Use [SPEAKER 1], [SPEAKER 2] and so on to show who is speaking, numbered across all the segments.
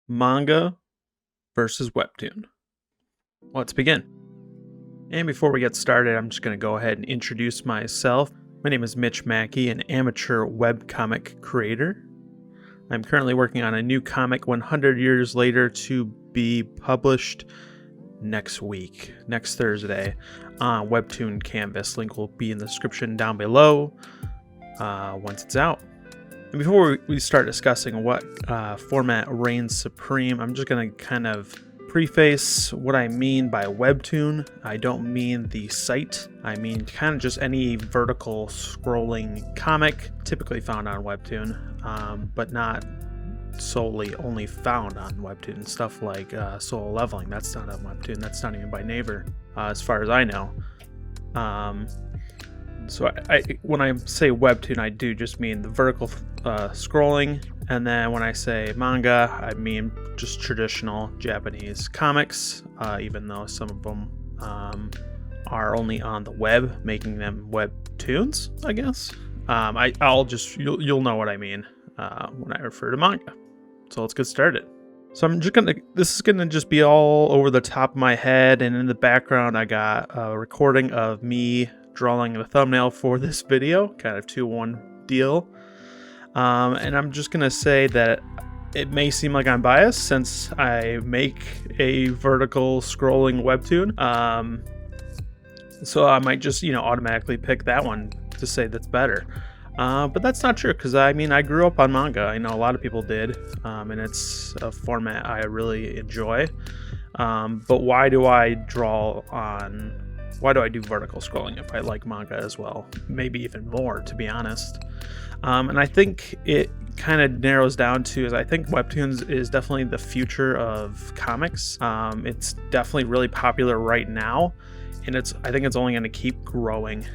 [SPEAKER 1] Manga versus Webtoon. Let's begin. And before we get started, I'm just going to go ahead and introduce myself. My name is Mitch Mackey, an amateur webcomic creator. I'm currently working on a new comic 100 years later to be published next week, next Thursday, on Webtoon Canvas. Link will be in the description down below once it's out. And before we start discussing what format reigns supreme, I'm just going to kind of preface what I mean by Webtoon. I don't mean the site. I mean kind of just any vertical scrolling comic typically found on Webtoon, but not solely only found on Webtoon. Stuff like Solo Leveling, that's not on Webtoon. That's not even by Naver, as far as I know. So when I say Webtoon, I do just mean the vertical scrolling, and then when I say manga, I mean just traditional Japanese comics, even though some of them are only on the web, making them webtoons, I guess. You'll know what I mean when I refer to manga. So let's get started. So this is gonna just be all over the top of my head, and in the background I got a recording of me drawing the thumbnail for this video, kind of 2-1 deal. And I'm just gonna say that it may seem like I'm biased since I make a vertical scrolling webtoon. So I might just, automatically pick that one to say that's better. But that's not true, because I grew up on manga. I know a lot of people did, and it's a format I really enjoy. But why do I do vertical scrolling if I like manga as well? Maybe even more, to be honest. And I think it kind of narrows down to is I think Webtoons is definitely the future of comics. It's definitely really popular right now, and I think it's only going to keep growing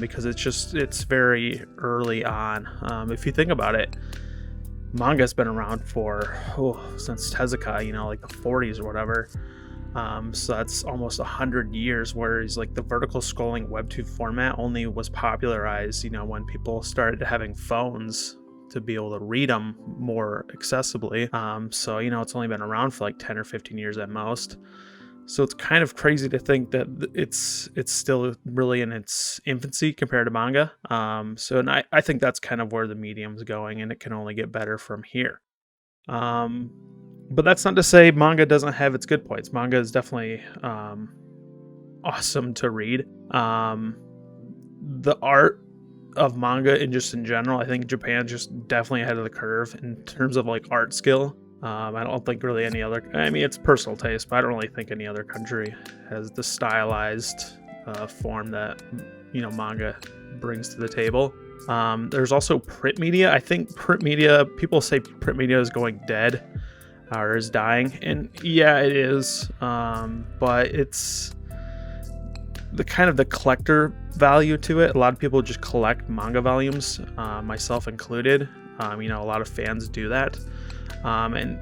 [SPEAKER 1] because it's very early on. If you think about it, manga's been around since Tezuka, like the 40s or whatever. So that's almost 100 years, whereas like the vertical scrolling Webtoon format only was popularized, when people started having phones to be able to read them more accessibly. So, it's only been around for like 10 or 15 years at most. So it's kind of crazy to think that it's still really in its infancy compared to manga. And I think that's kind of where the medium's going, and it can only get better from here. But that's not to say manga doesn't have its good points. Manga is definitely awesome to read. The art of manga and just in general, I think Japan's just definitely ahead of the curve in terms of like art skill. I don't think really any other, it's personal taste, but I don't really think any other country has the stylized form that, manga brings to the table. There's also print media. I think people say print media is going dead or is dying, and yeah, it is, but it's the kind of the collector value to it. A lot of people just collect manga volumes, myself included. A lot of fans do that, and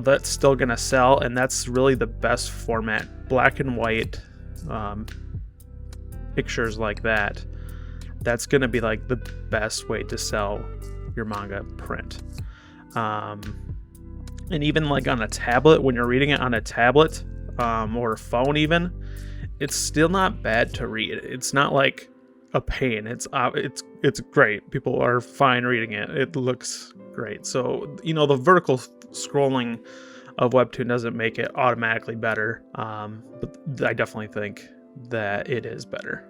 [SPEAKER 1] that's still gonna sell, and that's really the best format. Black and white pictures like that's gonna be like the best way to sell your manga print. And even like on a tablet, when you're reading it on a tablet or a phone even, it's still not bad to read. It's not like a pain. It's great. People are fine reading it. It looks great. So, the vertical scrolling of Webtoon doesn't make it automatically better. But I definitely think that it is better.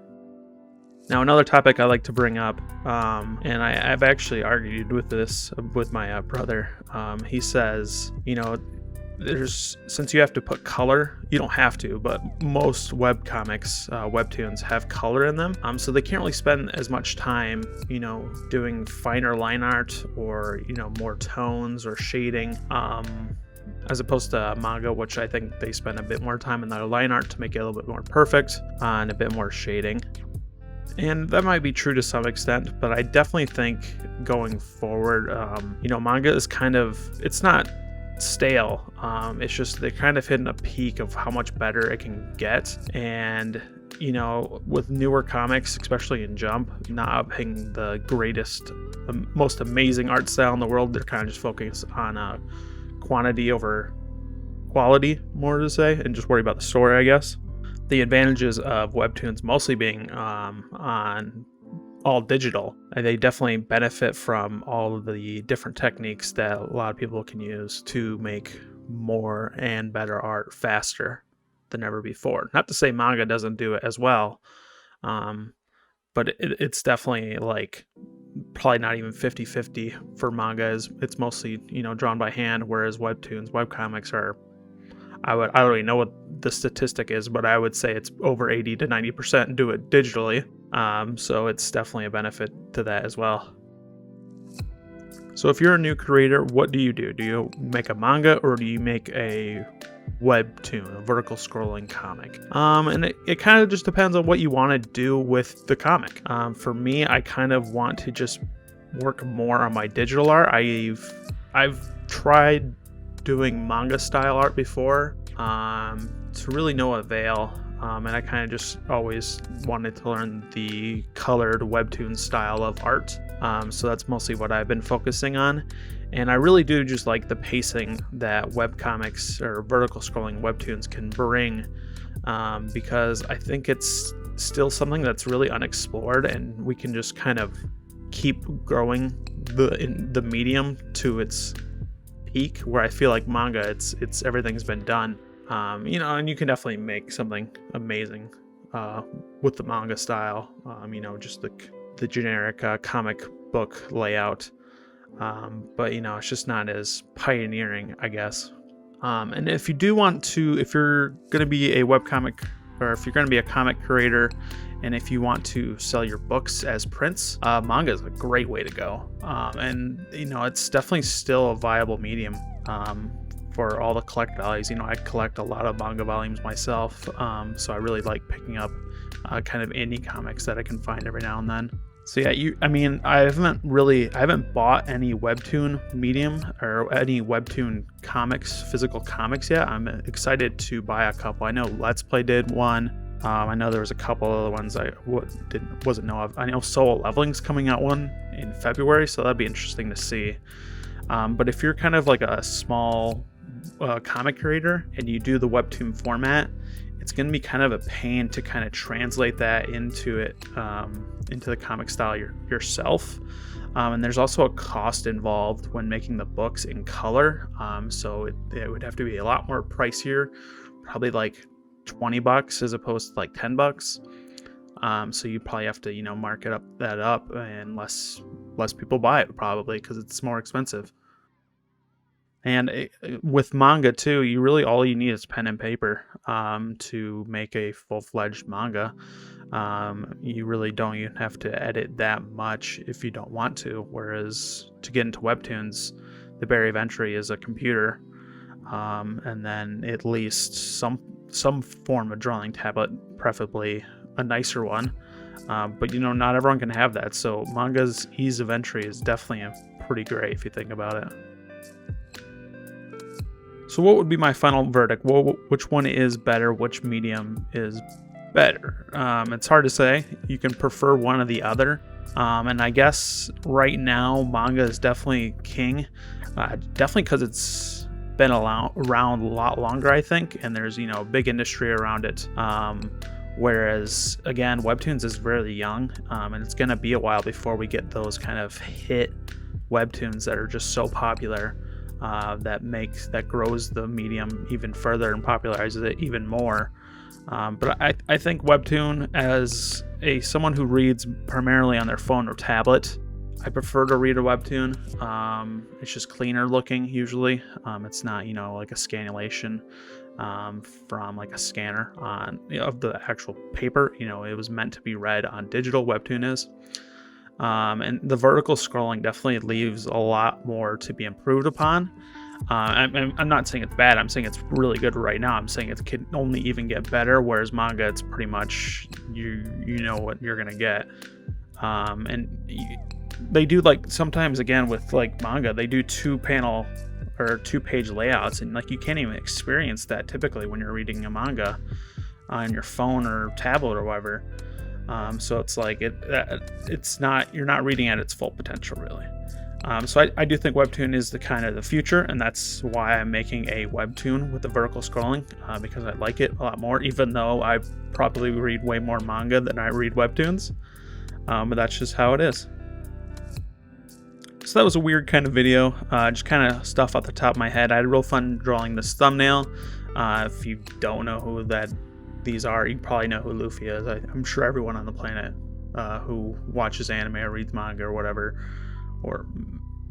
[SPEAKER 1] Now, another topic I like to bring up, and I've actually argued with this with my brother. He says, since you have to put color, you don't have to, but most webcomics, Webtoons have color in them. So they can't really spend as much time, doing finer line art or, more tones or shading. As opposed to manga, which I think they spend a bit more time in their line art to make it a little bit more perfect and a bit more shading. And that might be true to some extent, but I definitely think going forward, manga is it's not stale. It's just they're kind of hitting a peak of how much better it can get. And, with newer comics, especially in Jump, not having the greatest, most amazing art style in the world, they're kind of just focused on quantity over quality more to say and just worry about the story, I guess. The advantages of Webtoons mostly being on all digital, and they definitely benefit from all of the different techniques that a lot of people can use to make more and better art faster than ever before. Not to say manga doesn't do it as well, but it's definitely like probably not even 50-50 for manga. It's mostly drawn by hand, whereas webcomics are, I don't really know what the statistic is, but I would say it's over 80 to 90% do it digitally. So it's definitely a benefit to that as well. So if you're a new creator, what do you do? Do you make a manga or do you make a webtoon, a vertical scrolling comic? And it kind of just depends on what you want to do with the comic. For me, I kind of want to just work more on my digital art. I've tried doing manga style art before, to really no avail. And I kind of just always wanted to learn the colored webtoon style of art. So that's mostly what I've been focusing on. And I really do just like the pacing that webcomics or vertical scrolling webtoons can bring, because I think it's still something that's really unexplored, and we can just kind of keep growing the medium to its peak, where I feel like manga, it's everything's been done. And you can definitely make something amazing with the manga style, just the generic comic book layout. But it's just not as pioneering, I guess. And if you do want to, if you're going to be a webcomic, or if you're going to be a comic creator, and if you want to sell your books as prints, manga is a great way to go. And it's definitely still a viable medium for all the collect values. I collect a lot of manga volumes myself, so I really like picking up kind of indie comics that I can find every now and then. So yeah, I haven't bought any webtoon medium or any webtoon comics, physical comics yet. I'm excited to buy a couple. I know Let's Play did one. I know there was a couple other ones I wasn't know of. I know Solo Leveling's coming out one in February, so that'd be interesting to see. But if you're kind of like a small comic creator and you do the webtoon format, it's going to be kind of a pain to kind of translate that into the comic style yourself. And there's also a cost involved when making the books in color. So it would have to be a lot more pricier, probably like $20 as opposed to like $10. So you probably have to, mark that up, and less people buy it probably because it's more expensive. And with manga too, all you need is pen and paper to make a full-fledged manga. You really don't even have to edit that much if you don't want to. Whereas to get into webtoons, the barrier of entry is a computer, and then at least some form of drawing tablet, preferably a nicer one. But not everyone can have that. So manga's ease of entry is definitely pretty great if you think about it. So what would be my final verdict? Well, which one is better? Which medium is better? It's hard to say. You can prefer one or the other. And I guess right now, manga is definitely king. Definitely because it's been around a lot longer, I think. And there's, a big industry around it. Whereas, again, Webtoons is very young. And it's going to be a while before we get those kind of hit Webtoons that are just so popular. That grows the medium even further and popularizes it even more. But I think Webtoon, as someone who reads primarily on their phone or tablet, I prefer to read a Webtoon. It's just cleaner looking usually. It's not like a scanulation from like a scanner of the actual paper. It was meant to be read on digital. Webtoon is. And the vertical scrolling definitely leaves a lot more to be improved upon. I'm not saying it's bad. I'm saying it's really good right now. I'm saying it can only even get better, whereas manga, it's pretty much you know what you're gonna get. They do, like, sometimes, again, with like manga, they do 2-panel or 2-page layouts, and like you can't even experience that typically when you're reading a manga on your phone or tablet or whatever. So it's like you're not reading at its full potential, really. So I do think Webtoon is the kind of the future, and that's why I'm making a Webtoon with the vertical scrolling, because I like it a lot more, even though I probably read way more manga than I read Webtoons. But that's just how it is. So that was a weird kind of video, just kind of stuff off the top of my head. I had real fun drawing this thumbnail. If you don't know who these are, you probably know who Luffy is. I'm sure everyone on the planet who watches anime or reads manga or whatever, or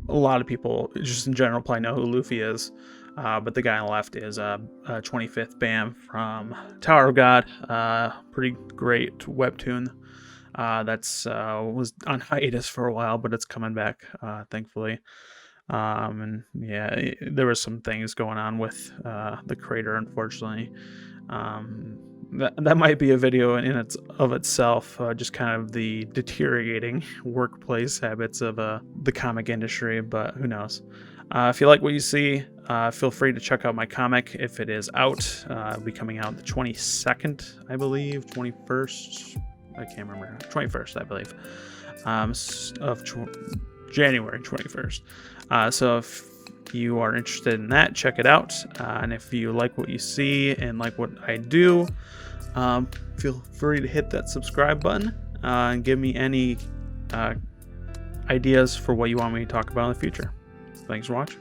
[SPEAKER 1] a lot of people just in general probably know who Luffy is. But the guy on the left is 25th Bam from Tower of God. Pretty great Webtoon. That's was on hiatus for a while, but it's coming back, thankfully. And yeah, there was some things going on with the creator, unfortunately. That might be a video in itself, just kind of the deteriorating workplace habits of the comic industry, but who knows. If you like what you see, feel free to check out my comic if it is out. It'll be coming out the 22nd, I believe, 21st. I can't remember. 21st, I believe, of January 21st. So if you are interested in that, check it out. And if you like what you see and like what I do, feel free to hit that subscribe button and give me any ideas for what you want me to talk about in the future. Thanks for watching.